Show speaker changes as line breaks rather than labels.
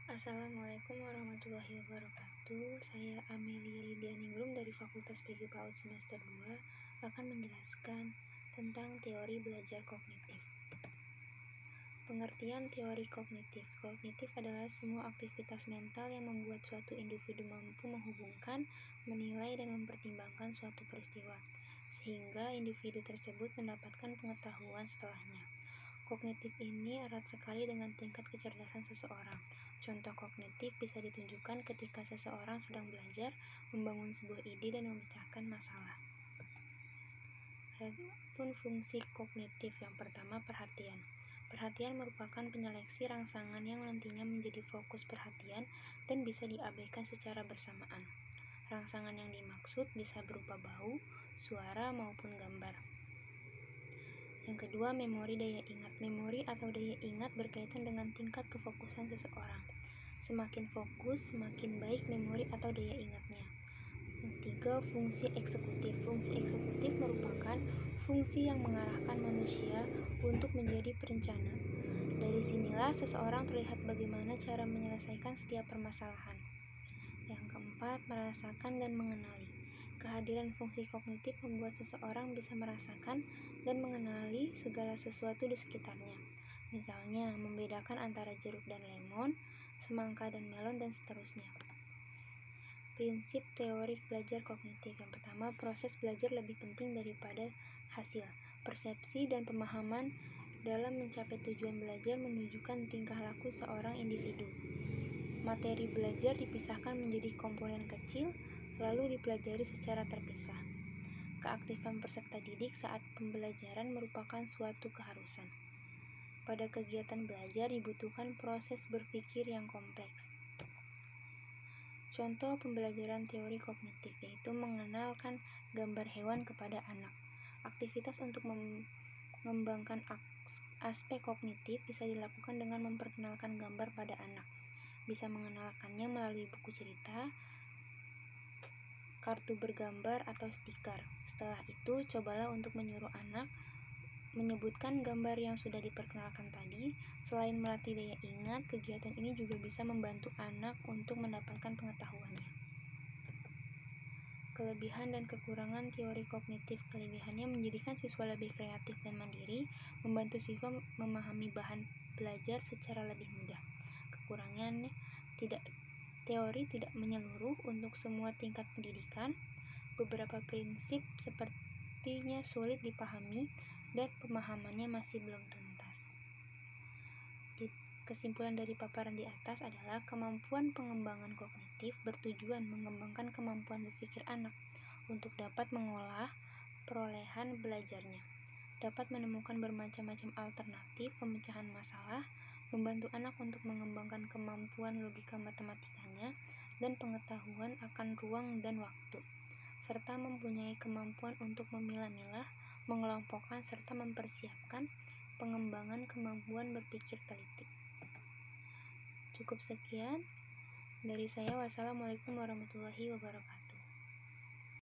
Assalamualaikum warahmatullahi wabarakatuh. Saya Amelia Lydia Ningrum dari Fakultas PG PAUD semester 2 akan menjelaskan tentang teori belajar kognitif. Pengertian teori kognitif. Kognitif adalah semua aktivitas mental yang membuat suatu individu mampu menghubungkan, menilai, dan mempertimbangkan suatu peristiwa, sehingga individu tersebut mendapatkan pengetahuan setelahnya. Kognitif ini erat sekali dengan tingkat kecerdasan seseorang. Contoh kognitif bisa ditunjukkan ketika seseorang sedang belajar, membangun sebuah ide, dan memecahkan masalah. Adapun fungsi kognitif yang pertama, perhatian. Perhatian merupakan penyeleksi rangsangan yang nantinya menjadi fokus perhatian dan bisa diabaikan secara bersamaan. Rangsangan yang dimaksud bisa berupa bau, suara, maupun gambar. Yang kedua, memori daya ingat. Memori atau daya ingat berkaitan dengan tingkat kefokusan seseorang. Semakin fokus, semakin baik memori atau daya ingatnya. Yang ketiga, fungsi eksekutif. Fungsi eksekutif merupakan fungsi yang mengarahkan manusia untuk menjadi perencana. Dari sinilah seseorang terlihat bagaimana cara menyelesaikan setiap permasalahan. Yang keempat, merasakan dan mengenali. Kehadiran fungsi kognitif membuat seseorang bisa merasakan dan mengenali segala sesuatu di sekitarnya. Misalnya, membedakan antara jeruk dan lemon, semangka dan melon, dan seterusnya. Prinsip teori belajar kognitif. Yang pertama, proses belajar lebih penting daripada hasil. Persepsi dan pemahaman dalam mencapai tujuan belajar menunjukkan tingkah laku seorang individu. Materi belajar dipisahkan menjadi komponen kecil, lalu dipelajari secara terpisah. Keaktifan peserta didik saat pembelajaran merupakan suatu keharusan. Pada kegiatan belajar dibutuhkan proses berpikir yang kompleks. Contoh pembelajaran teori kognitif yaitu mengenalkan gambar hewan kepada anak. Aktivitas untuk mengembangkan aspek kognitif bisa dilakukan dengan memperkenalkan gambar pada anak. Bisa mengenalkannya melalui buku cerita, kartu bergambar, atau stiker. Setelah itu, cobalah untuk menyuruh anak menyebutkan gambar yang sudah diperkenalkan tadi. Selain melatih daya ingat, kegiatan ini juga bisa membantu anak untuk mendapatkan pengetahuannya. Kelebihan dan kekurangan teori kognitif. Kelebihannya menjadikan siswa lebih kreatif dan mandiri, membantu siswa memahami bahan belajar secara lebih mudah. Kekurangannya, teori tidak menyeluruh untuk semua tingkat pendidikan. Beberapa prinsip sepertinya sulit dipahami dan pemahamannya masih belum tuntas. Kesimpulan dari paparan di atas adalah kemampuan pengembangan kognitif bertujuan mengembangkan kemampuan berpikir anak untuk dapat mengolah perolehan belajarnya, dapat menemukan bermacam-macam alternatif pemecahan masalah, membantu anak untuk mengembangkan kemampuan logika matematikanya dan pengetahuan akan ruang dan waktu, serta mempunyai kemampuan untuk memilah-milah, mengelompokkan, serta mempersiapkan pengembangan kemampuan berpikir teliti. Cukup sekian dari saya. Wassalamualaikum warahmatullahi wabarakatuh.